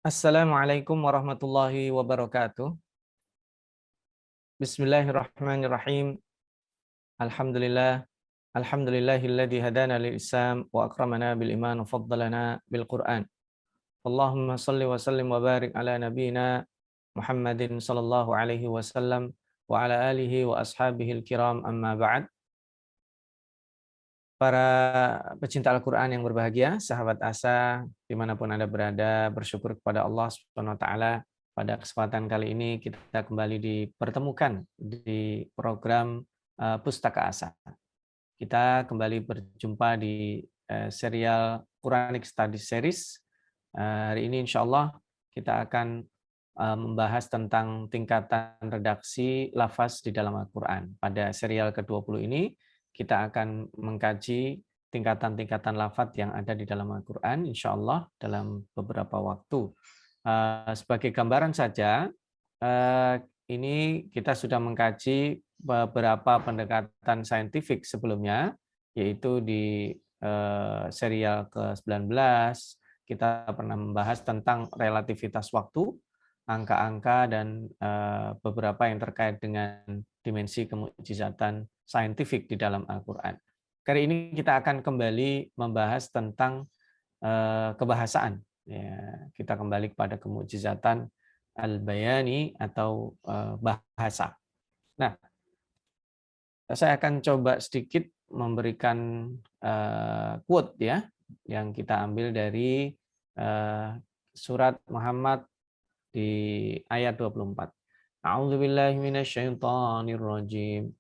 Assalamualaikum warahmatullahi wabarakatuh. Bismillahirrahmanirrahim. Alhamdulillah. Alhamdulillahilladzi hadana lil Islam wa akramana bil iman wa faddalana bil Qur'an. Allahumma shalli wa sallim wa barik ala nabiyyina Muhammadin sallallahu alaihi wasallam wa ala alihi wa ashabihil kiram amma ba'd. Para pecinta Al-Quran yang berbahagia, sahabat Asa, dimanapun Anda berada, bersyukur kepada Allah Subhanahu wa Ta'ala. Pada kesempatan kali ini kita kembali dipertemukan di program Pustaka Asa. Kita kembali berjumpa di serial Quranic Study Series. Hari ini insya Allah kita akan membahas tentang tingkatan redaksi lafaz di dalam Al-Quran. Pada serial ke-20 ini, kita akan mengkaji tingkatan-tingkatan lafaz yang ada di dalam Al-Quran, insya Allah dalam beberapa waktu. Sebagai gambaran saja, ini kita sudah mengkaji beberapa pendekatan saintifik sebelumnya, yaitu di serial ke-19, kita pernah membahas tentang relativitas waktu, angka-angka, dan beberapa yang terkait dengan dimensi kemukjizatan saintifik di dalam Al-Quran. Kali ini kita akan kembali membahas tentang kebahasaan. Ya, kita kembali kepada kemukjizatan al-bayani atau bahasa. Nah, saya akan coba sedikit memberikan quote ya, yang kita ambil dari surat Muhammad di ayat 24. A'udzubillahi minasyaitonirrajim.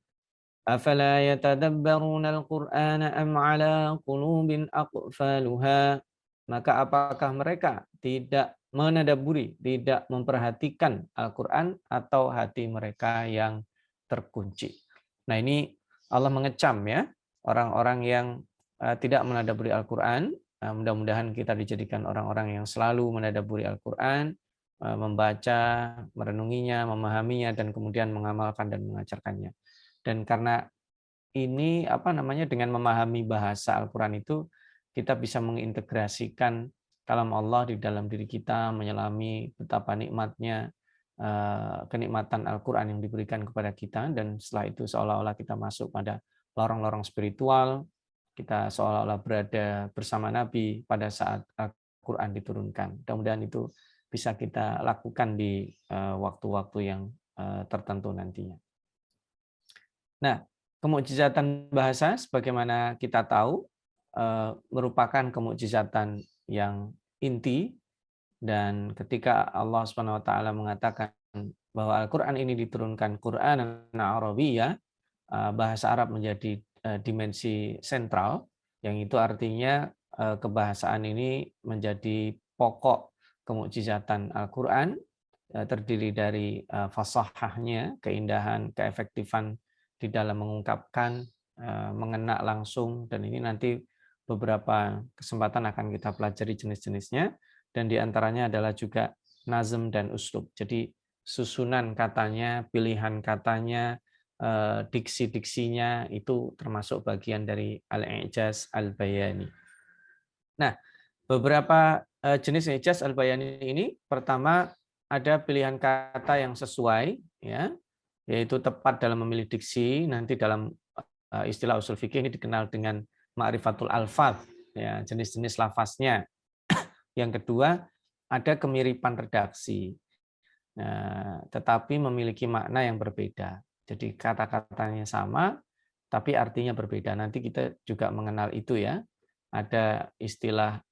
Afala yatadabbaruna al-Qur'ana am 'ala qulubin aqfaluha? Maka apakah mereka tidak menadaburi, tidak memperhatikan Al-Qur'an atau hati mereka yang terkunci? Nah, ini Allah mengecam ya orang-orang yang tidak menadaburi Al-Qur'an. Mudah-mudahan kita dijadikan orang-orang yang selalu menadaburi Al-Qur'an, membaca, merenunginya, memahaminya, dan kemudian mengamalkan dan mengajarkannya. Dan karena ini dengan memahami bahasa Al-Quran itu kita bisa mengintegrasikan kalam Allah di dalam diri kita, menyelami betapa nikmatnya kenikmatan Al-Quran yang diberikan kepada kita, dan setelah itu seolah-olah kita masuk pada lorong-lorong spiritual, kita seolah-olah berada bersama Nabi pada saat Al-Quran diturunkan. Mudah-mudahan itu bisa kita lakukan di waktu-waktu yang tertentu nantinya. Nah, kemukjizatan bahasa sebagaimana kita tahu merupakan kemukjizatan yang inti, dan ketika Allah Subhanahu wa taala mengatakan bahwa Al-Qur'an ini diturunkan Qur'anan Arabiyyah, bahasa Arab menjadi dimensi sentral, yang itu artinya kebahasaan ini menjadi pokok kemukjizatan Al-Qur'an, terdiri dari fasahahnya, keindahan, keefektifan di dalam mengungkapkan, mengena langsung, dan ini nanti beberapa kesempatan akan kita pelajari jenis-jenisnya, dan diantaranya adalah juga nazm dan uslub. Jadi susunan katanya, pilihan katanya, diksi-diksinya itu termasuk bagian dari al-i'jaz al-bayani. Nah, beberapa jenis i'jaz al-bayani ini, pertama ada pilihan kata yang sesuai ya, yaitu tepat dalam memilih diksi. Nanti dalam istilah usul fikih ini dikenal dengan ma'rifatul alfaz, ya, jenis-jenis lafaznya. Yang kedua, ada kemiripan redaksi, nah, tetapi memiliki makna yang berbeda. Jadi kata-katanya sama, tapi artinya berbeda. Nanti kita juga mengenal itu ya. Ada istilah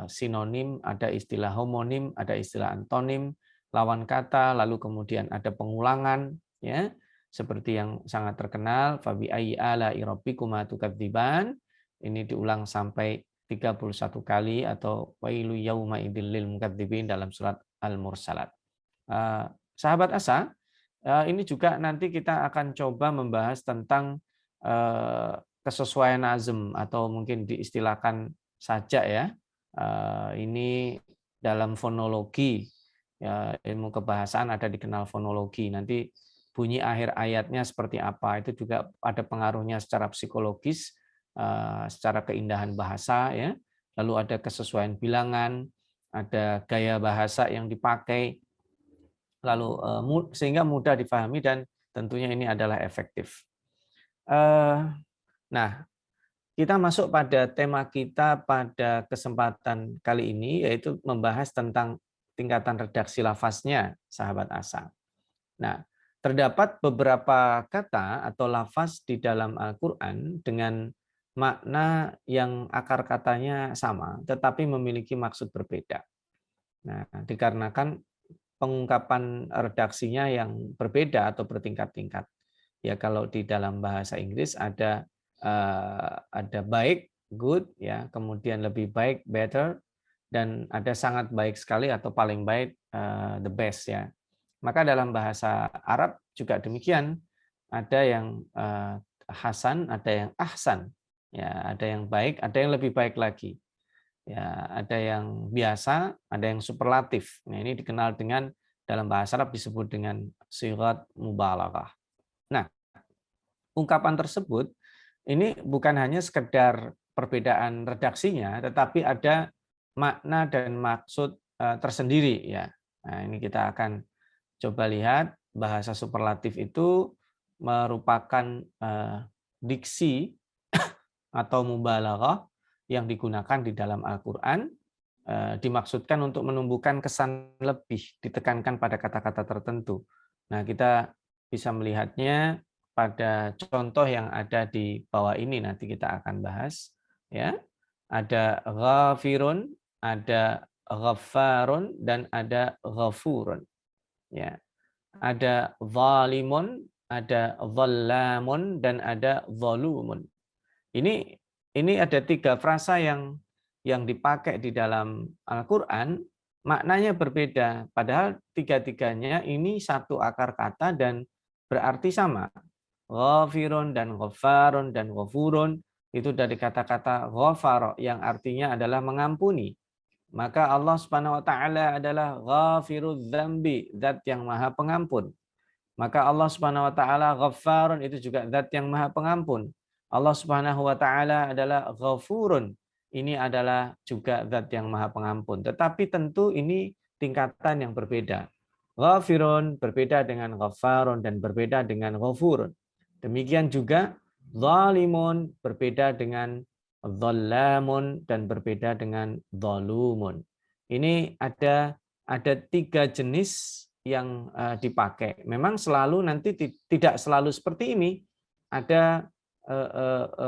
sinonim, ada istilah homonim, ada istilah antonim, lawan kata, lalu kemudian ada pengulangan ya, seperti yang sangat terkenal fabi ayyi ala'i rabbikuma tukadziban, ini diulang sampai 31 kali, atau wailu yauma idzil lil mukadzibin dalam surat Al-Mursalat. Sahabat Asa, ini juga nanti kita akan coba membahas tentang kesesuaian nazm, atau mungkin diistilahkan saja ya, ini dalam fonologi ya, ilmu kebahasaan ada dikenal fonologi. Nanti bunyi akhir ayatnya seperti apa, itu juga ada pengaruhnya secara psikologis, secara keindahan bahasa ya. Lalu ada kesesuaian bilangan, ada gaya bahasa yang dipakai, lalu sehingga mudah dipahami dan tentunya ini adalah efektif. Nah, kita masuk pada tema kita pada kesempatan kali ini, yaitu membahas tentang tingkatan redaksi lafaznya, sahabat asa. Nah, terdapat beberapa kata atau lafaz di dalam Al-Quran dengan makna yang akar katanya sama, tetapi memiliki maksud berbeda. Nah, dikarenakan pengungkapan redaksinya yang berbeda atau bertingkat-tingkat. Ya, kalau di dalam bahasa Inggris ada baik, good, ya, kemudian lebih baik, better, dan ada sangat baik sekali atau paling baik, the best, ya. Maka dalam bahasa Arab juga demikian, ada yang hasan, ada yang ahsan, ya, ada yang baik, ada yang lebih baik lagi. Ya, ada yang biasa, ada yang superlatif. Nah, ini dikenal dengan dalam bahasa Arab disebut dengan sighat mubalaghah. Nah, ungkapan tersebut ini bukan hanya sekedar perbedaan redaksinya, tetapi ada makna dan maksud tersendiri, ya. Nah, ini kita akan coba lihat bahasa superlatif itu merupakan diksi atau mubalaghah yang digunakan di dalam Al-Quran, dimaksudkan untuk menumbuhkan kesan lebih, ditekankan pada kata-kata tertentu. Nah, kita bisa melihatnya pada contoh yang ada di bawah ini, nanti kita akan bahas. Ya, ada ghafirun, ada ghaffarun, dan ada ghafurun. Ya, ada zalimun, ada zallamun, dan ada zalumun. Ini ada 3 frasa yang dipakai di dalam Al-Quran, maknanya berbeda. Padahal tiga-tiganya ini satu akar kata dan berarti sama. Ghafirun dan ghaffarun dan ghafurun itu dari kata-kata ghafara yang artinya adalah mengampuni. Maka Allah Subhanahu wa taala adalah ghafirudz dzambi, zat yang Maha Pengampun. Maka Allah Subhanahu wa taala Ghaffarun, itu juga zat yang Maha Pengampun. Allah Subhanahu wa taala adalah Ghafurun. Ini adalah juga zat yang Maha Pengampun. Tetapi tentu ini tingkatan yang berbeda. Ghafirun berbeda dengan Ghaffarun dan berbeda dengan Ghafurun. Demikian juga Zalimun berbeda dengan Zallamun dan berbeda dengan Zalumun. Ini ada 3 jenis yang dipakai. Memang selalu nanti tidak selalu seperti ini. Ada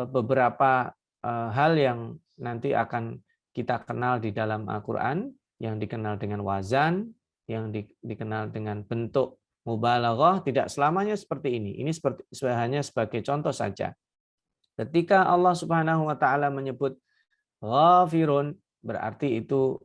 beberapa hal yang nanti akan kita kenal di dalam Al-Quran, yang dikenal dengan wazan, yang dikenal dengan bentuk mubalaghah, tidak selamanya seperti ini. Ini hanya sebagai contoh saja. Ketika Allah Subhanahu wa taala menyebut ghafirun, berarti itu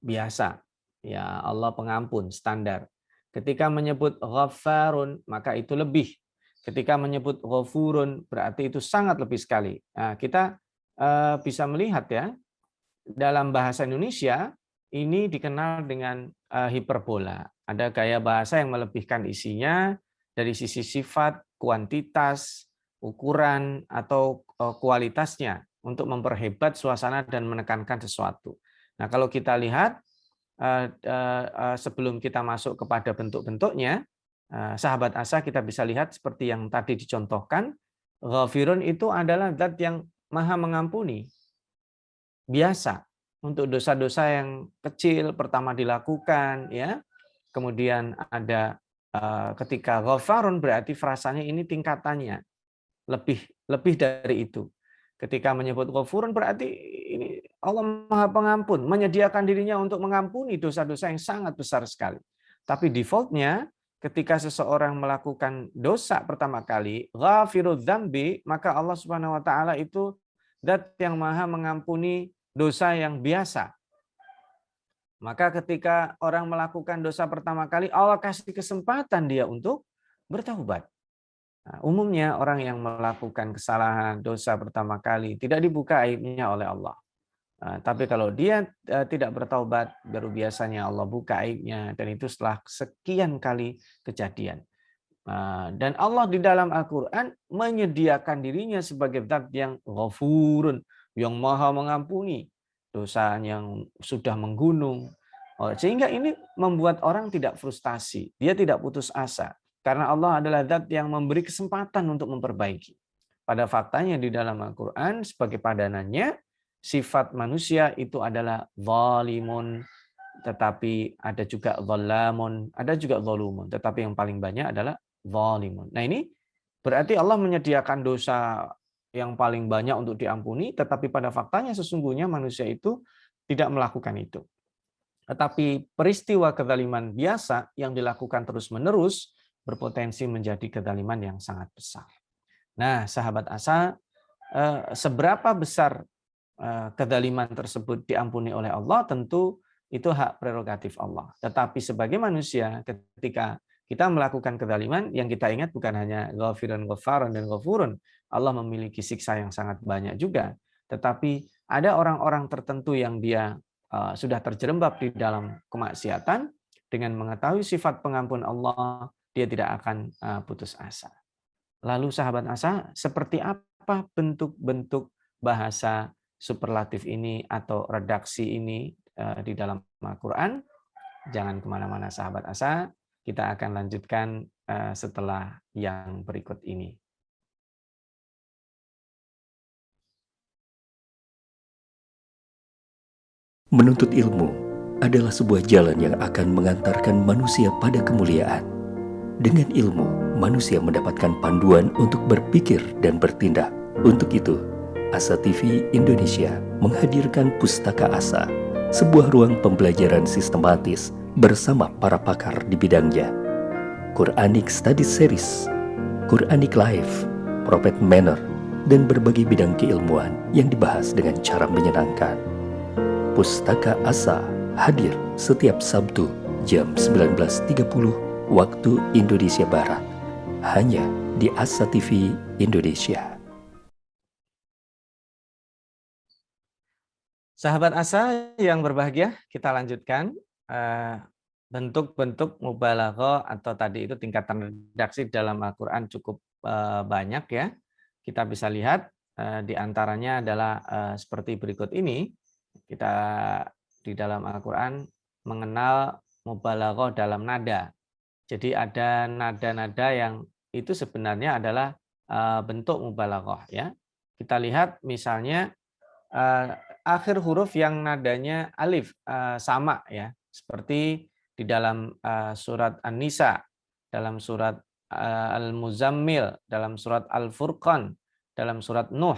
biasa. Ya, Allah pengampun, standar. Ketika menyebut ghaffarun, maka itu lebih. Ketika menyebut ghafurun, berarti itu sangat lebih sekali. Nah, kita bisa melihat ya, dalam bahasa Indonesia ini dikenal dengan hiperbola. Ada gaya bahasa yang melebihkan isinya dari sisi sifat, kuantitas, ukuran, atau kualitasnya untuk memperhebat suasana dan menekankan sesuatu. Nah, kalau kita lihat sebelum kita masuk kepada bentuk-bentuknya, sahabat asa kita bisa lihat seperti yang tadi dicontohkan, ghafirun itu adalah zat yang Maha Mengampuni. Biasa untuk dosa-dosa yang kecil pertama dilakukan, ya. Kemudian ada ketika ghaffarun berarti frasanya ini tingkatannya lebih dari itu. Ketika menyebut ghafurun berarti ini Allah Maha Pengampun, menyediakan dirinya untuk mengampuni dosa-dosa yang sangat besar sekali. Tapi defaultnya ketika seseorang melakukan dosa pertama kali, ghafirudz dzambi, maka Allah Subhanahu wa taala itu zat yang Maha mengampuni dosa yang biasa. Maka ketika orang melakukan dosa pertama kali, Allah kasih kesempatan dia untuk bertaubat. Nah, umumnya orang yang melakukan kesalahan dosa pertama kali tidak dibuka aibnya oleh Allah. Tapi kalau dia tidak bertaubat, baru biasanya Allah buka aibnya, dan itu setelah sekian kali kejadian. Dan Allah di dalam Al-Quran menyediakan dirinya sebagai zat yang ghafurun, yang Maha Mengampuni. dosa yang sudah menggunung. Sehingga ini membuat orang tidak frustasi, dia tidak putus asa. Karena Allah adalah zat yang memberi kesempatan untuk memperbaiki. Pada faktanya di dalam Al-Quran, sebagai padanannya, sifat manusia itu adalah zalimun, tetapi ada juga zalamun, ada juga zalumun. Tetapi yang paling banyak adalah zalimun. Nah ini berarti Allah menyediakan dosa yang paling banyak untuk diampuni, tetapi pada faktanya sesungguhnya manusia itu tidak melakukan itu. Tetapi peristiwa kezaliman biasa yang dilakukan terus-menerus berpotensi menjadi kezaliman yang sangat besar. Nah, sahabat Asa, seberapa besar kezaliman tersebut diampuni oleh Allah, tentu itu hak prerogatif Allah. Tetapi sebagai manusia, ketika kita melakukan kezaliman, yang kita ingat bukan hanya ghafiran, ghafaran, dan ghafurun. Allah memiliki siksa yang sangat banyak juga. Tetapi ada orang-orang tertentu yang dia sudah terjerembab di dalam kemaksiatan, dengan mengetahui sifat pengampun Allah, dia tidak akan putus asa. Lalu sahabat Asa, seperti apa bentuk-bentuk bahasa superlatif ini atau redaksi ini di dalam Al-Quran? Jangan kemana-mana sahabat Asa, kita akan lanjutkan setelah yang berikut ini. Menuntut ilmu adalah sebuah jalan yang akan mengantarkan manusia pada kemuliaan. Dengan ilmu, manusia mendapatkan panduan untuk berpikir dan bertindak. Untuk itu, Asa TV Indonesia menghadirkan Pustaka Asa, sebuah ruang pembelajaran sistematis bersama para pakar di bidangnya. Quranic Study Series, Quranic Life, Prophet Manner, dan berbagai bidang keilmuan yang dibahas dengan cara menyenangkan. Pustaka Asa hadir setiap Sabtu jam 19.30 waktu Indonesia Barat, hanya di Asa TV Indonesia. Sahabat Asa yang berbahagia, kita lanjutkan bentuk-bentuk mubalaghah atau tadi itu tingkatan redaksi dalam Al-Quran cukup banyak ya. Kita bisa lihat di antaranya adalah seperti berikut ini. Kita di dalam Al-Quran mengenal mubalaghah dalam nada. Jadi ada nada-nada yang itu sebenarnya adalah bentuk mubalaghah ya. Kita lihat misalnya akhir huruf yang nadanya alif sama ya, seperti di dalam surat An-Nisa, dalam surat Al-Muzammil, dalam surat Al-Furqan, dalam surat Nuh.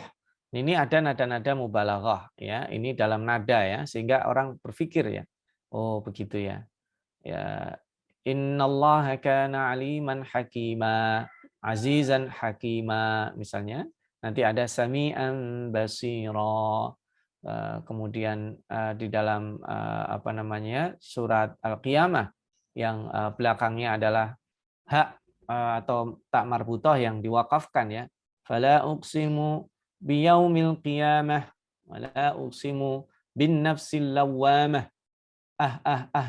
Ini ada nada-nada mubalaghah ya, ini dalam nada ya, sehingga orang berpikir ya, oh begitu ya. Ya, innallaha kana aliman hakima, azizan hakima misalnya. Nanti ada sami'an basira. Kemudian di dalam apa namanya surat Al-Qiyamah yang belakangnya adalah hak atau tak marbutah yang diwakafkan ya. Fala uqsimu biyaumil qiyamah wala uqsimu bin nafsil lawwamah.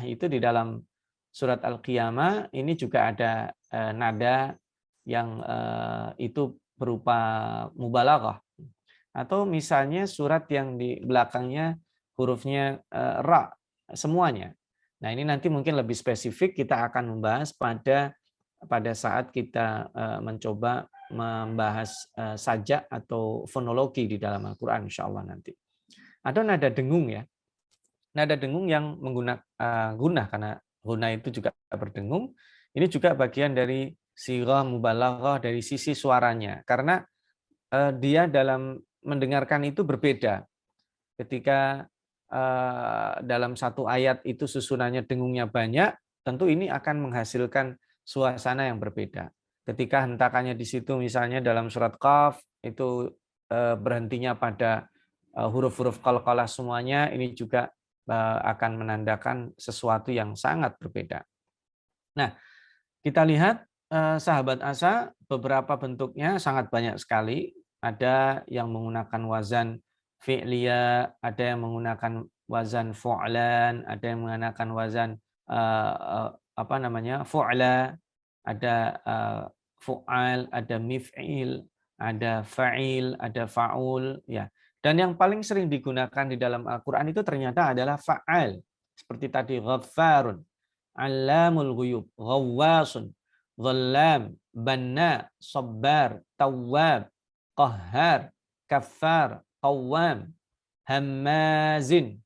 Itu di dalam surat Al-Qiyamah ini juga ada nada yang itu berupa mubalaghah. Atau misalnya surat yang di belakangnya hurufnya ra semuanya. Nah, ini nanti mungkin lebih spesifik kita akan membahas pada saat kita mencoba membahas sajak atau fonologi di dalam Al-Qur'an insyaallah nanti. Ada nada dengung ya. Nada dengung yang menggunakan gunah, karena gunah itu juga berdengung. Ini juga bagian dari sirah mubalaghah dari sisi suaranya. Karena dia dalam mendengarkan itu berbeda. Ketika dalam satu ayat itu susunannya dengungnya banyak, tentu ini akan menghasilkan suasana yang berbeda. Ketika hentakannya di situ misalnya dalam surat Qaf itu berhentinya pada huruf-huruf qalqalah semuanya, ini juga akan menandakan sesuatu yang sangat berbeda. Nah, kita lihat sahabat Asa, beberapa bentuknya sangat banyak sekali. Ada yang menggunakan wazan fi'liya, ada yang menggunakan wazan fu'lan, ada yang menggunakan wazan fu'la, ada fu'al, ada mif'il, ada fa'il, ada fa'ul ya. Dan yang paling sering digunakan di dalam Al-Quran itu ternyata adalah fa'al. Seperti tadi, ghaffarun, allamul ghuyub, ghawwasun, dhallam, banna, sabbar, tawwab, qahhar, kaffar, qawwam, hammazin,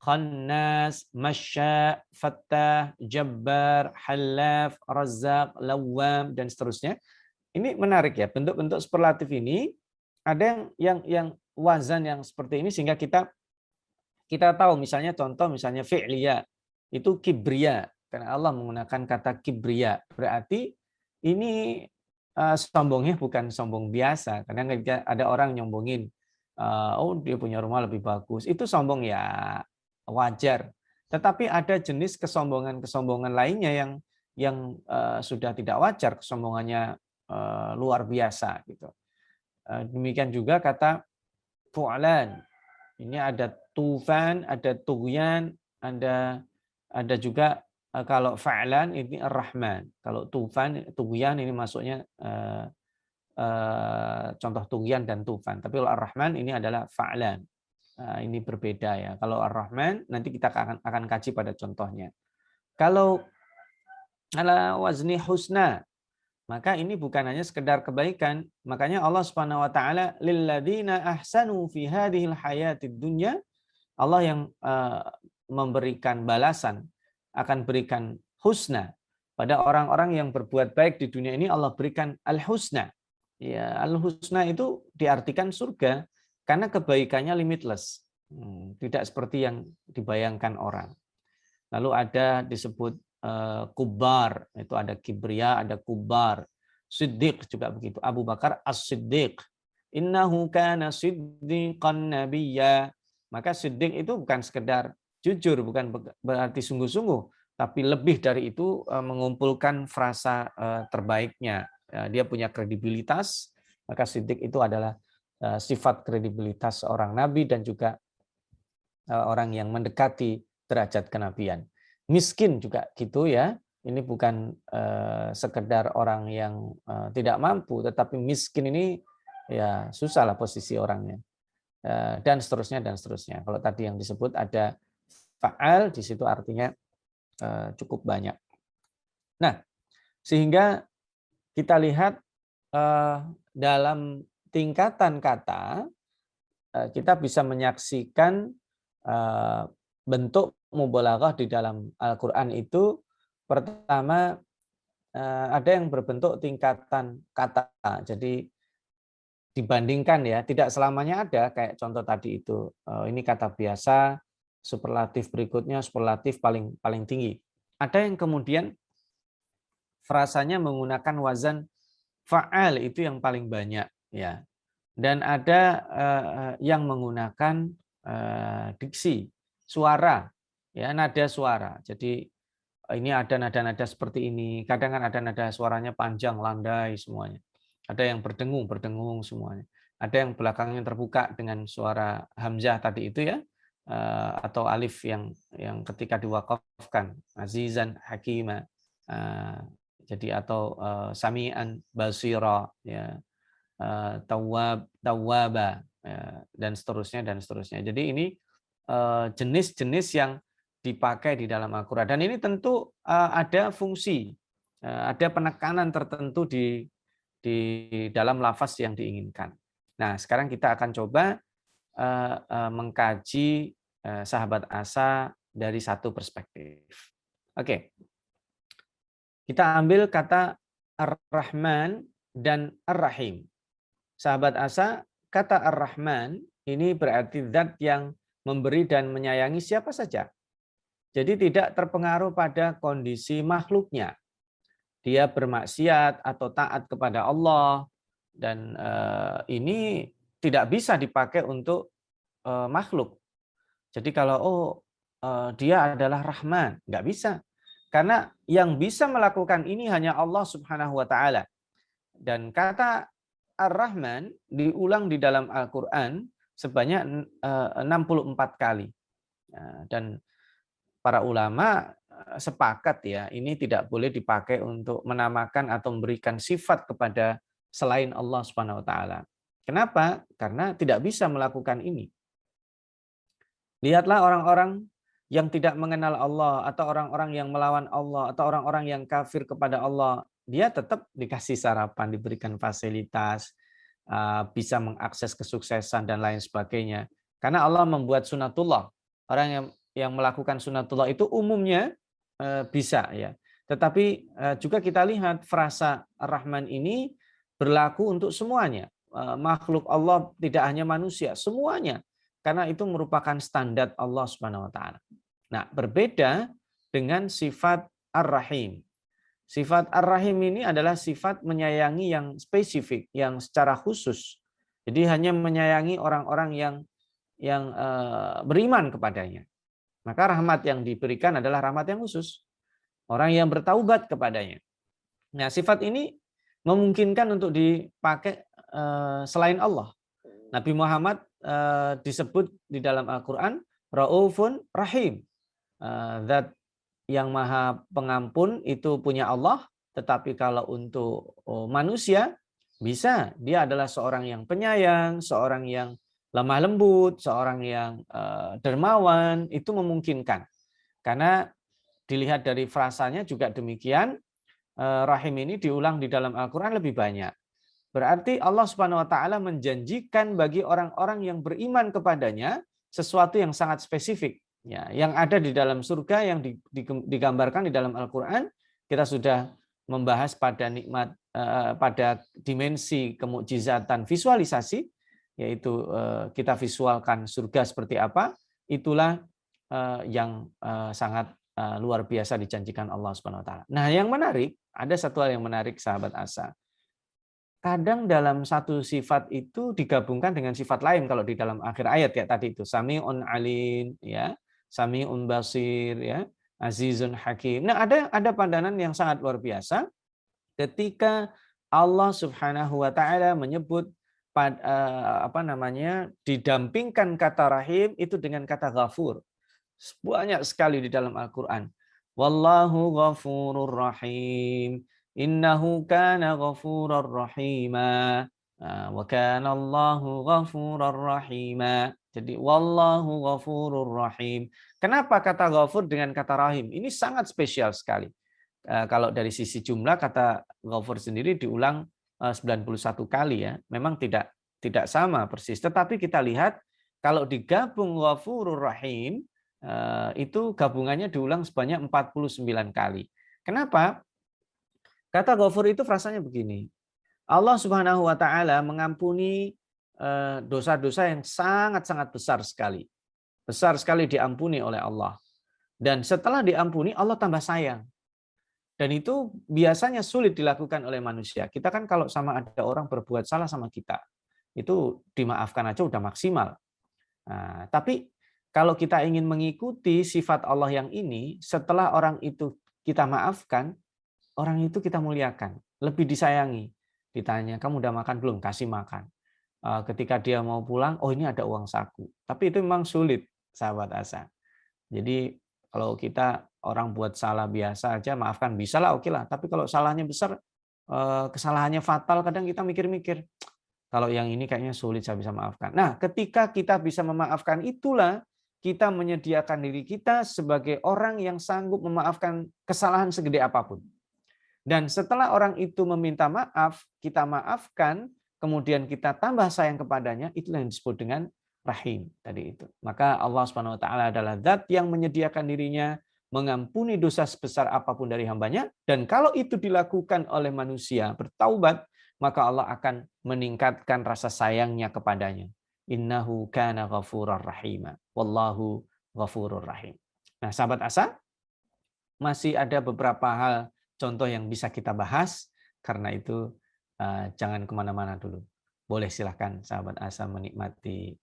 khannas, masya, fattah, jabbar, halaf, razzaq, lawam, dan seterusnya. Ini menarik ya, bentuk-bentuk superlatif ini ada yang wazan yang seperti ini sehingga kita tahu misalnya contoh misalnya fi'liya itu kibria karena Allah menggunakan kata kibria berarti ini sombongnya bukan sombong biasa. Kadang ada orang nyombongin oh dia punya rumah lebih bagus itu sombong ya wajar. Tetapi ada jenis kesombongan lainnya yang sudah tidak wajar kesombongannya luar biasa gitu. Demikian juga kata fu'lan. Ini ada tufan, ada tughyan, ada juga kalau fa'lan ini ar-Rahman. Kalau tufan, tughyan ini masuknya contoh tughyan dan tufan. Tapi kalau ar-Rahman ini adalah fa'lan. Ini berbeda ya. Kalau ar-Rahman nanti kita akan kaji pada contohnya. Kalau ala wazni husna, maka ini bukan hanya sekedar kebaikan. Makanya Allah Subhanahu wa taala lilladzina ahsanu fi hadhil hayatid dunya, Allah yang memberikan balasan akan berikan husna pada orang-orang yang berbuat baik di dunia ini. Allah berikan al-husna. Ya, al-husna itu diartikan surga karena kebaikannya limitless. Tidak seperti yang dibayangkan orang. Lalu ada disebut kubar, itu ada kibria, ada kubar. Siddiq juga begitu. Abu Bakar as-Siddiq. Innahu kana siddiqan nabiyya. Maka siddiq itu bukan sekedar jujur, bukan berarti sungguh-sungguh, tapi lebih dari itu mengumpulkan frasa terbaiknya. Dia punya kredibilitas, maka siddiq itu adalah sifat kredibilitas seorang nabi dan juga orang yang mendekati derajat kenabian. Miskin juga gitu ya. Ini bukan sekedar orang yang tidak mampu, tetapi miskin ini ya susah lah posisi orangnya. Dan seterusnya dan seterusnya. Kalau tadi yang disebut ada fa'al, di situ artinya cukup banyak. Nah, sehingga kita lihat dalam tingkatan kata kita bisa menyaksikan bentuk mubalaghah di dalam Al-Quran itu. Pertama, ada yang berbentuk tingkatan kata. Jadi dibandingkan ya, tidak selamanya ada kayak contoh tadi itu. Ini kata biasa, superlatif berikutnya superlatif paling tinggi. Ada yang kemudian frasanya menggunakan wazan fa'al, itu yang paling banyak ya. Dan ada yang menggunakan diksi, suara, ya nada suara. Jadi ini ada nada-nada seperti ini. Kadang kan ada nada suaranya panjang, landai semuanya. Ada yang berdengung semuanya. Ada yang belakangnya terbuka dengan suara hamzah tadi itu ya, atau alif yang ketika diwakafkan, azizan hakima. Jadi atau sami'an basira, ya, tawwaba, dan seterusnya. Jadi ini jenis-jenis yang dipakai di dalam Al-Quran. Dan ini tentu ada fungsi, ada penekanan tertentu di dalam lafaz yang diinginkan. Nah, sekarang kita akan coba mengkaji sahabat Asa dari satu perspektif. Oke. Kita ambil kata Ar-Rahman dan Ar-Rahim. Sahabat Asa, kata Ar-Rahman ini berarti zat yang memberi dan menyayangi siapa saja. Jadi tidak terpengaruh pada kondisi makhluknya. Dia bermaksiat atau taat kepada Allah, dan ini tidak bisa dipakai untuk makhluk. Jadi kalau dia adalah Rahman, nggak bisa. Karena yang bisa melakukan ini hanya Allah Subhanahu wa taala. Dan kata Ar-Rahman diulang di dalam Al-Qur'an sebanyak 64 kali. Dan para ulama sepakat ya, ini tidak boleh dipakai untuk menamakan atau memberikan sifat kepada selain Allah Subhanahu wa taala. Kenapa? Karena tidak bisa melakukan ini. Lihatlah orang-orang yang tidak mengenal Allah, atau orang-orang yang melawan Allah, atau orang-orang yang kafir kepada Allah. Dia tetap dikasih sarapan, diberikan fasilitas, bisa mengakses kesuksesan dan lain sebagainya. Karena Allah membuat sunatullah. Orang yang melakukan sunatullah itu umumnya bisa, ya. Tetapi juga kita lihat frasa Ar-Rahman ini berlaku untuk semuanya. Makhluk Allah, tidak hanya manusia, semuanya. Karena itu merupakan standar Allah Subhanahu wa taala. Nah, berbeda dengan sifat Ar-Rahim. Sifat Ar-Rahim ini adalah sifat menyayangi yang spesifik, yang secara khusus. Jadi hanya menyayangi orang-orang yang beriman kepadanya. Maka rahmat yang diberikan adalah rahmat yang khusus. Orang yang bertaubat kepadanya. Nah, sifat ini memungkinkan untuk dipakai selain Allah. Nabi Muhammad disebut di dalam Al-Quran Raufun Rahim. Zat yang maha pengampun itu punya Allah, tetapi kalau untuk manusia bisa, dia adalah seorang yang penyayang, seorang yang lemah lembut, seorang yang dermawan, itu memungkinkan. Karena dilihat dari frasanya juga demikian, rahim ini diulang di dalam Al-Quran lebih banyak. Berarti Allah Subhanahu wa taala menjanjikan bagi orang-orang yang beriman kepadanya sesuatu yang sangat spesifik. Ya, yang ada di dalam surga yang digambarkan di dalam Al-Quran, kita sudah membahas pada nikmat, pada dimensi kemukjizatan visualisasi, yaitu kita visualkan surga seperti apa, itulah yang sangat luar biasa dijanjikan Allah Subhanahu wa taala. Nah, yang menarik, ada satu hal yang menarik sahabat Asa. Kadang dalam satu sifat itu digabungkan dengan sifat lain kalau di dalam akhir ayat ya tadi itu Sami'un Alim, ya, Sami'un Basir, ya, Azizun Hakim. Nah, ada pandangan yang sangat luar biasa ketika Allah Subhanahu wa taala menyebut didampingkan kata rahim itu dengan kata ghafur. Banyak sekali di dalam Al-Qur'an. Wallahu ghafurur rahim. Innahu kana ghafurar rahima. Wa kana Allahu ghafurar rahima. Jadi wallahu ghafurur rahim. Kenapa kata ghafur dengan kata rahim? Ini sangat spesial sekali. Kalau dari sisi jumlah kata ghafur sendiri diulang 91 kali ya. Memang tidak sama persis, tetapi kita lihat kalau digabung ghafurur rahim itu gabungannya diulang sebanyak 49 kali. Kenapa? Kata ghafur itu frasanya begini. Allah Subhanahu wa taala mengampuni dosa-dosa yang sangat-sangat besar sekali. Besar sekali diampuni oleh Allah. Dan setelah diampuni Allah tambah sayang. Dan itu biasanya sulit dilakukan oleh manusia. Kita kan kalau sama ada orang berbuat salah sama kita, itu dimaafkan aja udah maksimal. Nah, tapi kalau kita ingin mengikuti sifat Allah yang ini, setelah orang itu kita maafkan, orang itu kita muliakan, lebih disayangi. Ditanya, kamu udah makan belum? Kasih makan. Ketika dia mau pulang, oh ini ada uang saku. Tapi itu memang sulit, sahabat Asa. Jadi kalau kita orang buat salah biasa aja, maafkan bisa lah, oke lah. Tapi kalau salahnya besar, kesalahannya fatal, kadang kita mikir-mikir, kalau yang ini kayaknya sulit saya bisa maafkan. Nah, ketika kita bisa memaafkan itulah, kita menyediakan diri kita sebagai orang yang sanggup memaafkan kesalahan segede apapun. Dan setelah orang itu meminta maaf, kita maafkan, kemudian kita tambah sayang kepadanya, itulah yang disebut dengan rahim tadi itu. Maka Allah Subhanahu wa taala adalah zat yang menyediakan dirinya mengampuni dosa sebesar apapun dari hambanya, dan kalau itu dilakukan oleh manusia bertaubat, maka Allah akan meningkatkan rasa sayangnya kepadanya. Innahu kana ghafurar rahima. Wallahu ghafurur rahim. Nah, sahabat Asa, masih ada beberapa hal contoh yang bisa kita bahas, karena itu jangan kemana-mana dulu. Boleh silahkan sahabat Asa menikmati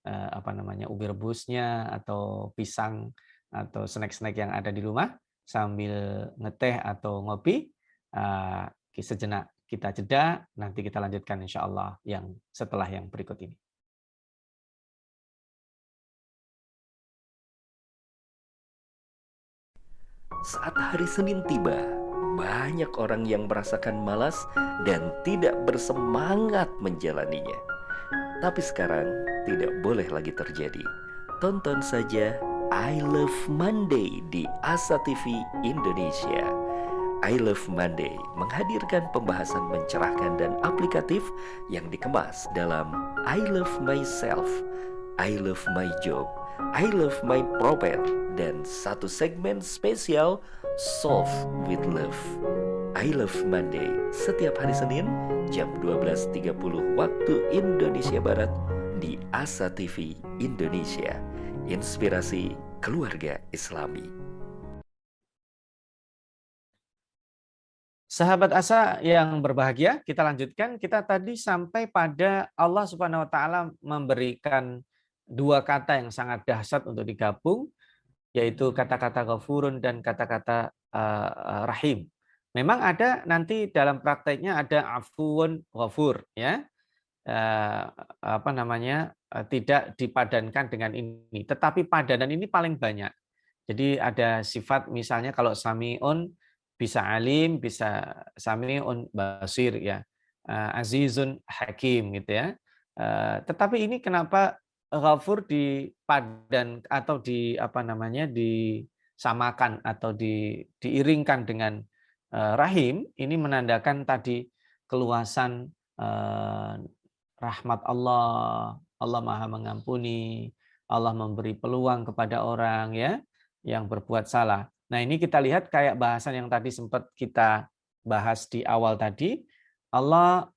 ubi rebusnya atau pisang atau snack-snack yang ada di rumah sambil ngeteh atau ngopi. Sejenak kita jeda, nanti kita lanjutkan insya Allah yang setelah yang berikut ini. Saat hari Senin tiba, banyak orang yang merasakan malas dan tidak bersemangat menjalaninya. Tapi sekarang tidak boleh lagi terjadi. Tonton saja I Love Monday di Asa TV Indonesia. I Love Monday menghadirkan pembahasan mencerahkan dan aplikatif yang dikemas dalam I Love Myself, I Love My Job, I Love My Prophet, dan satu segmen spesial Solve with Love. I Love Monday setiap hari Senin jam 12.30 waktu Indonesia Barat di Asa TV Indonesia. Inspirasi keluarga Islami. Sahabat Asa yang berbahagia, kita lanjutkan. Kita tadi sampai pada Allah Subhanahu wa taala memberikan dua kata yang sangat dahsyat untuk digabung, yaitu kata-kata ghafurun dan kata-kata rahim. Memang ada nanti dalam prakteknya ada afuun ghafur, ya. Tidak dipadankan dengan ini, tetapi padanan ini paling banyak. Jadi ada sifat misalnya kalau samiun bisa alim, bisa samiun basir, ya, azizun hakim, gitu ya. Tetapi ini kenapa ghafur dipadan atau disamakan atau diiringkan dengan rahim, ini menandakan tadi keluasan rahmat Allah, Allah Maha mengampuni, Allah memberi peluang kepada orang, ya, yang berbuat salah. Nah, ini kita lihat kayak bahasan yang tadi sempat kita bahas di awal tadi, Allah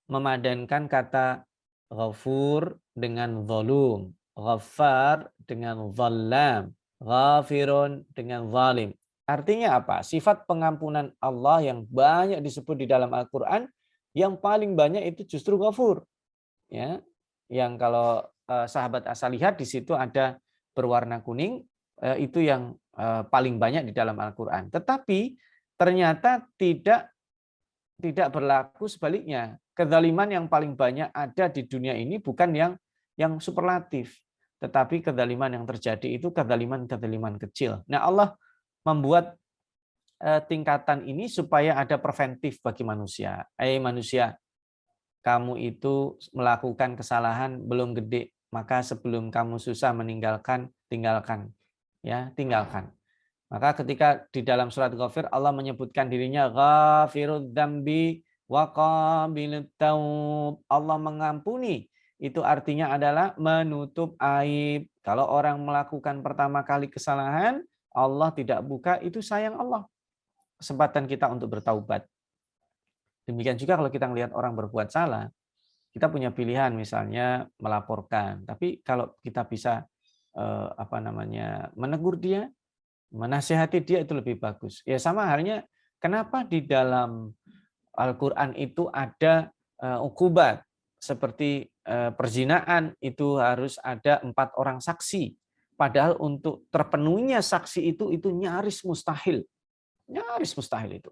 memadankan kata ghafur dengan zalum, ghaffar dengan zallam, ghafirun dengan zalim. Artinya apa? Sifat pengampunan Allah yang banyak disebut di dalam Al-Quran, yang paling banyak itu justru ghafur. Ya, yang kalau sahabat Asa lihat di situ ada berwarna kuning, itu yang paling banyak di dalam Al-Quran. Tetapi ternyata tidak berlaku sebaliknya. Kezaliman yang paling banyak ada di dunia ini bukan yang superlatif, tetapi kezaliman yang terjadi itu kezaliman kecil. Nah, Allah membuat tingkatan ini supaya ada preventif bagi manusia. Manusia, kamu itu melakukan kesalahan belum gede, maka sebelum kamu susah meninggalkan, tinggalkan. Ya, tinggalkan. Maka ketika di dalam surat Ghafir Allah menyebutkan dirinya Ghafirud dzambi wa qabilut taub. Allah mengampuni. Itu artinya adalah menutup aib. Kalau orang melakukan pertama kali kesalahan, Allah tidak buka, itu sayang Allah. Kesempatan kita untuk bertaubat. Demikian juga kalau kita melihat orang berbuat salah, kita punya pilihan misalnya melaporkan. Tapi kalau kita bisa menegur dia, menasihati dia, itu lebih bagus. Ya sama halnya, kenapa di dalam Al-Quran itu ada ukubat seperti perzinaan itu harus ada 4 orang saksi. Padahal untuk terpenuhinya saksi itu nyaris mustahil. Nyaris mustahil itu.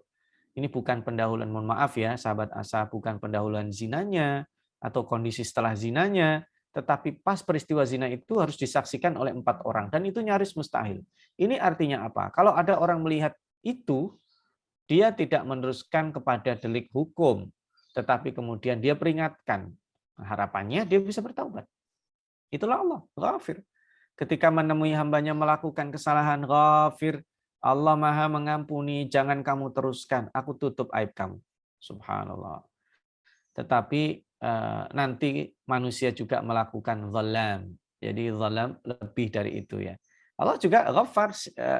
Ini bukan pendahuluan, mohon maaf ya sahabat Asa, bukan pendahuluan zinanya atau kondisi setelah zinanya, tetapi pas peristiwa zina itu harus disaksikan oleh 4 orang, dan itu nyaris mustahil. Ini artinya apa? Kalau ada orang melihat itu, dia tidak meneruskan kepada delik hukum, tetapi kemudian dia peringatkan. Harapannya dia bisa bertaubat. Itulah Allah, Ghafir. Ketika menemui hambanya melakukan kesalahan, Ghafir, Allah Maha mengampuni, jangan kamu teruskan, aku tutup aib kamu. Subhanallah. Tetapi nanti manusia juga melakukan zalam. Jadi zalam lebih dari itu, ya. Allah juga Ghaffar,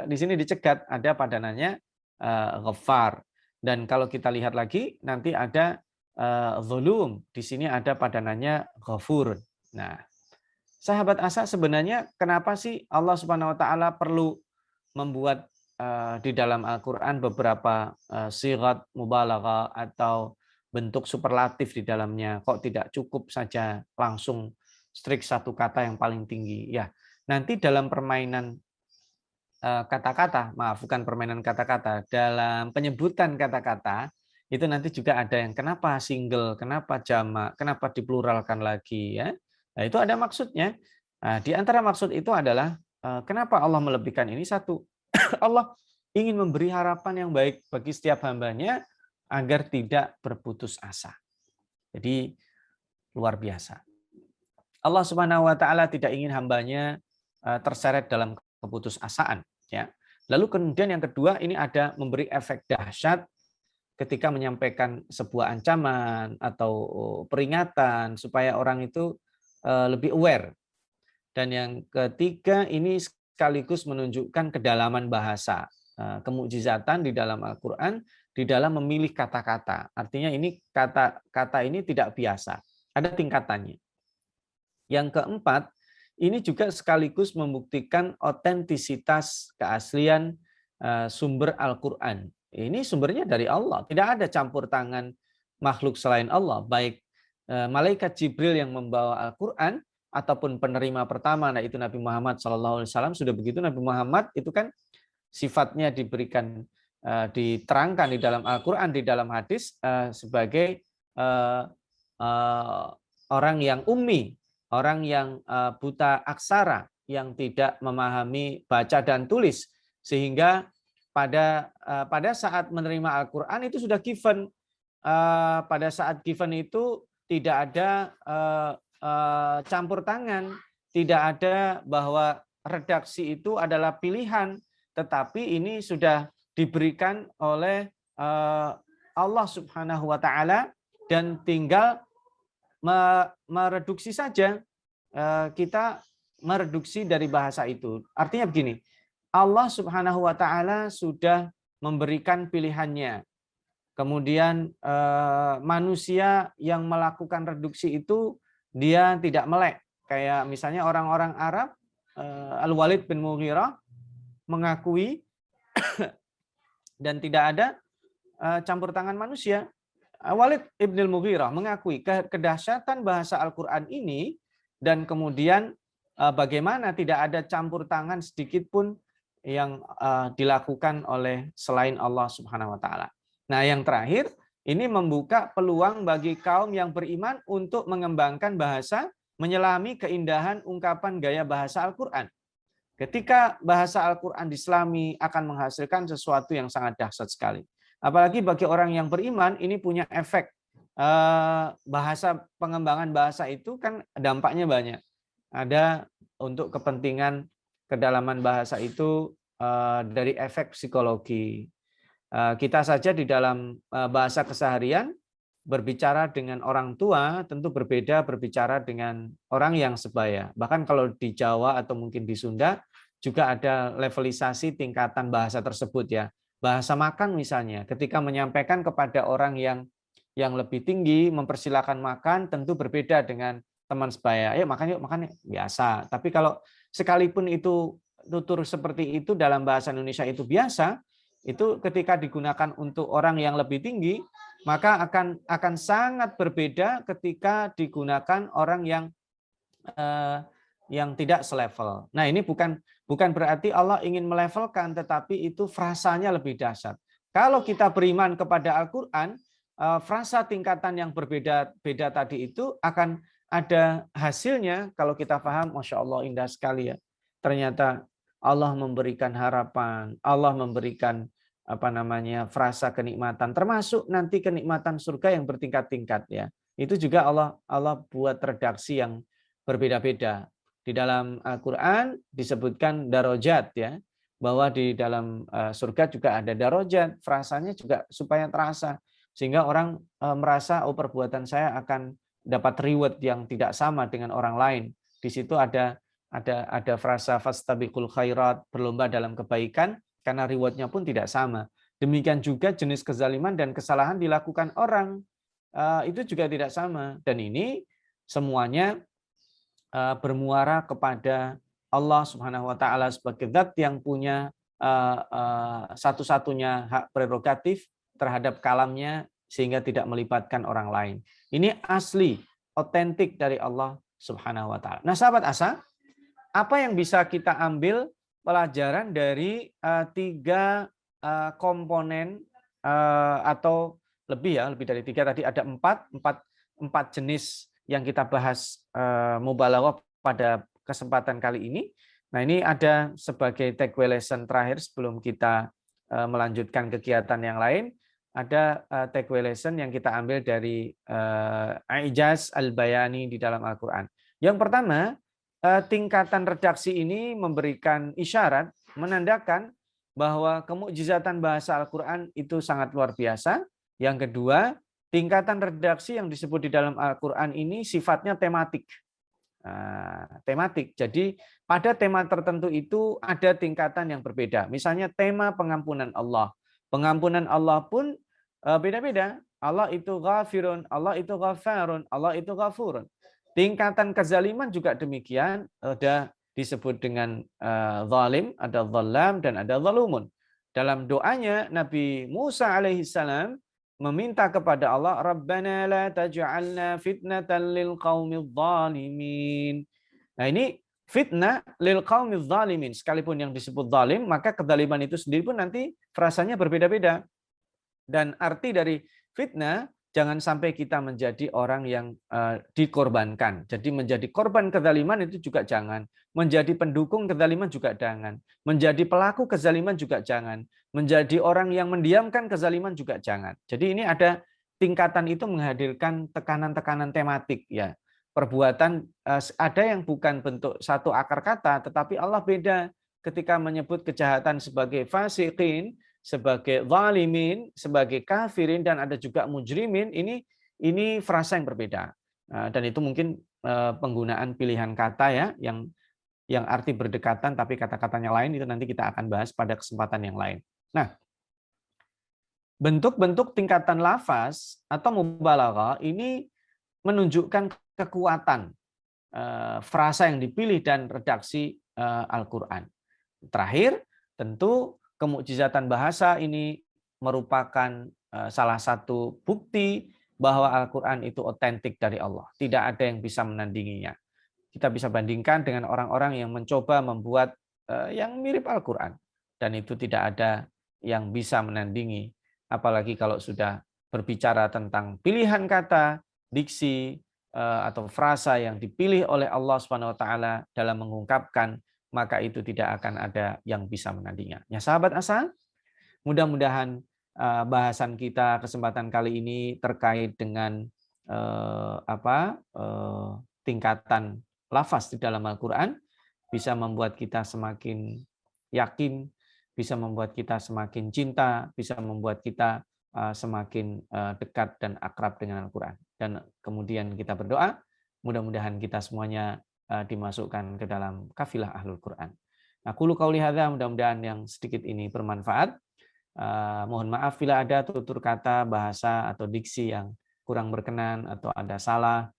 di sini dicegat, ada padanannya Ghaffar. Dan kalau kita lihat lagi nanti ada zulum, di sini ada padanannya Ghafur. Nah, sahabat Asa, sebenarnya kenapa sih Allah Subhanahu wa taala perlu membuat di dalam Al-Quran beberapa sigat mubalaghah atau bentuk superlatif di dalamnya? Kok tidak cukup saja langsung strik satu kata yang paling tinggi? Ya, nanti dalam permainan kata-kata, bukan permainan kata-kata, dalam penyebutan kata-kata, itu nanti juga ada yang kenapa single, kenapa jamak, kenapa dipluralkan lagi, ya. Nah, itu ada maksudnya. Nah, di antara maksud itu adalah kenapa Allah melebihkan ini? Satu, Allah ingin memberi harapan yang baik bagi setiap hambanya agar tidak berputus asa. Jadi luar biasa. Allah Subhanahu wa taala tidak ingin hambanya terseret dalam keputusasaan, ya. Lalu kemudian yang kedua, ini ada memberi efek dahsyat ketika menyampaikan sebuah ancaman atau peringatan supaya orang itu lebih aware. Dan yang ketiga, ini sekaligus menunjukkan kedalaman bahasa, kemukjizatan di dalam Al-Qur'an di dalam memilih kata-kata. Artinya ini kata-kata ini tidak biasa, ada tingkatannya. Yang keempat, ini juga sekaligus membuktikan otentisitas keaslian sumber Al-Qur'an. Ini sumbernya dari Allah, tidak ada campur tangan makhluk selain Allah, baik malaikat Jibril yang membawa Al-Qur'an ataupun penerima pertama, nah itu Nabi Muhammad SAW. Sudah begitu Nabi Muhammad itu kan sifatnya diberikan, diterangkan di dalam Al-Qur'an, di dalam hadis sebagai orang yang ummi, orang yang buta aksara, yang tidak memahami baca dan tulis, sehingga pada saat menerima Al-Qur'an itu sudah given. Pada saat given itu tidak ada campur tangan, tidak ada bahwa redaksi itu adalah pilihan, tetapi ini sudah diberikan oleh Allah Subhanahu wa taala dan tinggal mereduksi saja. Kita mereduksi dari bahasa itu. Artinya begini, Allah Subhanahu wa taala sudah memberikan pilihannya. Kemudian manusia yang melakukan reduksi itu dia tidak melek. Kayak misalnya orang-orang Arab, Al-Walid bin Mughirah mengakui dan tidak ada campur tangan manusia. Walid ibn Mughirah mengakui kedahsyatan bahasa Al-Quran ini, dan kemudian bagaimana tidak ada campur tangan sedikit pun yang dilakukan oleh selain Allah Subhanahu wa taala. Nah, yang terakhir, ini membuka peluang bagi kaum yang beriman untuk mengembangkan bahasa, menyelami keindahan ungkapan gaya bahasa Al-Quran. Ketika bahasa Al-Quran diselami akan menghasilkan sesuatu yang sangat dahsyat sekali. Apalagi bagi orang yang beriman, ini punya efek. Bahasa, pengembangan bahasa itu kan dampaknya banyak. Ada untuk kepentingan kedalaman bahasa itu dari efek psikologi. Kita saja di dalam bahasa keseharian berbicara dengan orang tua tentu berbeda berbicara dengan orang yang sebaya. Bahkan kalau di Jawa atau mungkin di Sunda juga ada levelisasi tingkatan bahasa tersebut, ya. Bahasa makan misalnya, ketika menyampaikan kepada orang yang lebih tinggi mempersilahkan makan tentu berbeda dengan teman sebaya. Ayo makan yuk, makan biasa. Tapi kalau sekalipun itu tutur seperti itu dalam bahasa Indonesia itu biasa, itu ketika digunakan untuk orang yang lebih tinggi, maka akan sangat berbeda ketika digunakan orang yang tidak selevel. Nah, ini bukan berarti Allah ingin melevelkan, tetapi itu frasanya lebih dahsyat. Kalau kita beriman kepada Al-Qur'an, frasa tingkatan yang berbeda-beda tadi itu akan ada hasilnya. Kalau kita paham, Masya Allah, indah sekali, ya. Ternyata Allah memberikan harapan, Allah memberikan frasa kenikmatan, termasuk nanti kenikmatan surga yang bertingkat-tingkat, ya. Itu juga Allah buat redaksi yang berbeda-beda. Di dalam Al-Qur'an disebutkan darajat, ya, bahwa di dalam surga juga ada darajat, frasanya juga supaya terasa sehingga orang merasa, oh, perbuatan saya akan dapat reward yang tidak sama dengan orang lain. Di situ ada frasa fastabiqul khairat, berlomba dalam kebaikan, karena rewardnya pun tidak sama. Demikian juga jenis kezaliman dan kesalahan dilakukan orang, itu juga tidak sama. Dan ini semuanya bermuara kepada Allah Subhanahu wa taala sebagai zat yang punya satu-satunya hak prerogatif terhadap kalamnya sehingga tidak melibatkan orang lain. Ini asli, otentik dari Allah Subhanahu wa taala. Nah, sahabat Asa, apa yang bisa kita ambil pelajaran dari tiga komponen atau lebih dari tiga, tadi ada empat jenis yang kita bahas mubalaghah pada kesempatan kali ini. Nah, ini ada sebagai takeaway lesson terakhir sebelum kita melanjutkan kegiatan yang lain. Ada takeaway lesson yang kita ambil dari Ijaz Al-Bayani di dalam Al-Quran. Yang pertama, tingkatan redaksi ini memberikan isyarat, menandakan bahwa kemukjizatan bahasa Al-Quran itu sangat luar biasa. Yang kedua, tingkatan redaksi yang disebut di dalam Al-Quran ini sifatnya tematik. Tematik. Jadi pada tema tertentu itu ada tingkatan yang berbeda. Misalnya tema pengampunan Allah. Pengampunan Allah pun beda-beda. Allah itu ghafirun, Allah itu ghafarun, Allah itu ghafurun. Tingkatan kezaliman juga demikian, ada disebut dengan zalim, ada zalam, dan ada zalumun. Dalam doanya Nabi Musa alaihissalam meminta kepada Allah, Rabbana la taj'alna fitnatan lil qaumidz zalimin. Nah, ini fitnah lil qaumidz zalimin. Sekalipun yang disebut zalim, maka kezaliman itu sendiri pun nanti frasanya berbeda-beda. Dan arti dari fitnah, jangan sampai kita menjadi orang yang dikorbankan. Jadi menjadi korban kezaliman itu juga jangan. Menjadi pendukung kezaliman juga jangan. Menjadi pelaku kezaliman juga jangan. Menjadi orang yang mendiamkan kezaliman juga jangan. Jadi ini ada tingkatan itu menghadirkan tekanan-tekanan tematik ya. Perbuatan ada yang bukan bentuk satu akar kata, tetapi Allah beda ketika menyebut kejahatan sebagai fasiqin, sebagai zalimin, sebagai kafirin, dan ada juga mujrimin. Ini frasa yang berbeda. Dan itu mungkin penggunaan pilihan kata ya, yang arti berdekatan tapi kata-katanya lain, itu nanti kita akan bahas pada kesempatan yang lain. Nah, bentuk-bentuk tingkatan lafaz atau mubalaghah ini menunjukkan kekuatan frasa yang dipilih dan redaksi Al-Quran. Terakhir, tentu kemukjizatan bahasa ini merupakan salah satu bukti bahwa Al-Quran itu otentik dari Allah. Tidak ada yang bisa menandinginya. Kita bisa bandingkan dengan orang-orang yang mencoba membuat yang mirip Al-Quran. Dan itu tidak ada yang bisa menandingi. Apalagi kalau sudah berbicara tentang pilihan kata, diksi, atau frasa yang dipilih oleh Allah SWT dalam mengungkapkan, maka itu tidak akan ada yang bisa menandinginya. Ya sahabat Asa, mudah-mudahan bahasan kita kesempatan kali ini terkait dengan tingkatan lafaz di dalam Al-Quran bisa membuat kita semakin yakin, bisa membuat kita semakin cinta, bisa membuat kita semakin dekat dan akrab dengan Al-Quran. Dan kemudian kita berdoa, mudah-mudahan kita semuanya dimasukkan ke dalam kafilah Ahlul Quran. Nah, qulu qauli hadza, mudah-mudahan yang sedikit ini bermanfaat. Mohon maaf bila ada tutur kata, bahasa, atau diksi yang kurang berkenan atau ada salah.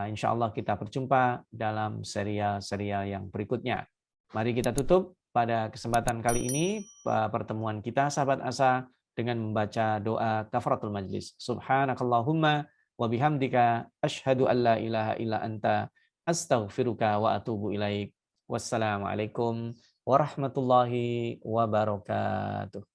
Insya Allah kita berjumpa dalam serial-serial yang berikutnya. Mari kita tutup pada kesempatan kali ini pertemuan kita sahabat Asa dengan membaca doa kafaratul majlis. Subhanakallahumma wa bihamdika asyhadu an la ilaha illa anta astaghfiruka wa atubu ilaik. Wassalamualaikum warahmatullahi wabarakatuh.